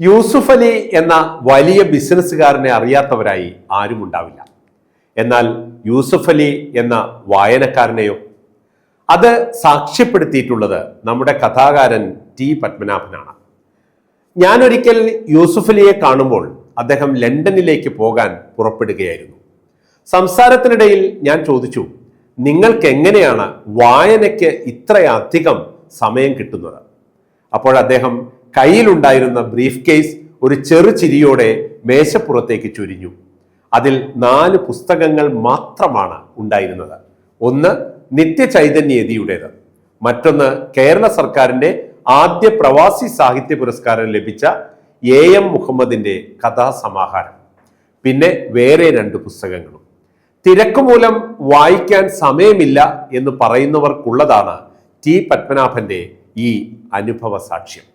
യൂസുഫ് അലി എന്ന വലിയ ബിസിനസ്സുകാരനെ അറിയാത്തവരായി ആരും ഉണ്ടാവില്ല. എന്നാൽ യൂസുഫ് അലി എന്ന വായനക്കാരനെയോ? അത് സാക്ഷ്യപ്പെടുത്തിയിട്ടുള്ളത് നമ്മുടെ കഥാകാരൻ ടി പത്മനാഭനാണ്. ഞാനൊരിക്കൽ യൂസുഫ് അലിയെ കാണുമ്പോൾ അദ്ദേഹം ലണ്ടനിലേക്ക് പോകാൻ പുറപ്പെടുകയായിരുന്നു. സംസാരത്തിനിടയിൽ ഞാൻ ചോദിച്ചു, നിങ്ങൾക്ക് എങ്ങനെയാണ് വായനയ്ക്ക് ഇത്രയധികം സമയം കിട്ടുന്നത്? അപ്പോൾ അദ്ദേഹം കയ്യിലുണ്ടായിരുന്ന ബ്രീഫ് കേസ് ഒരു ചെറു ചിരിയോടെ മേശപ്പുറത്തേക്ക് ചുരിഞ്ഞു. അതിൽ 4 പുസ്തകങ്ങൾ മാത്രമാണ് ഉണ്ടായിരുന്നത്. ഒന്ന് നിത്യചൈതന്യതിയുടേത്, മറ്റൊന്ന് കേരള സർക്കാരിന്റെ ആദ്യ പ്രവാസി സാഹിത്യ പുരസ്കാരം ലഭിച്ച AM മുഹമ്മദിന്റെ കഥാസമാഹാരം, പിന്നെ വേറെ 2 പുസ്തകങ്ങളും. തിരക്കുമൂലം വായിക്കാൻ സമയമില്ല എന്ന് പറയുന്നവർക്കുള്ളതാണ് ടി പത്മനാഭന്റെ ഈ അനുഭവ സാക്ഷ്യം.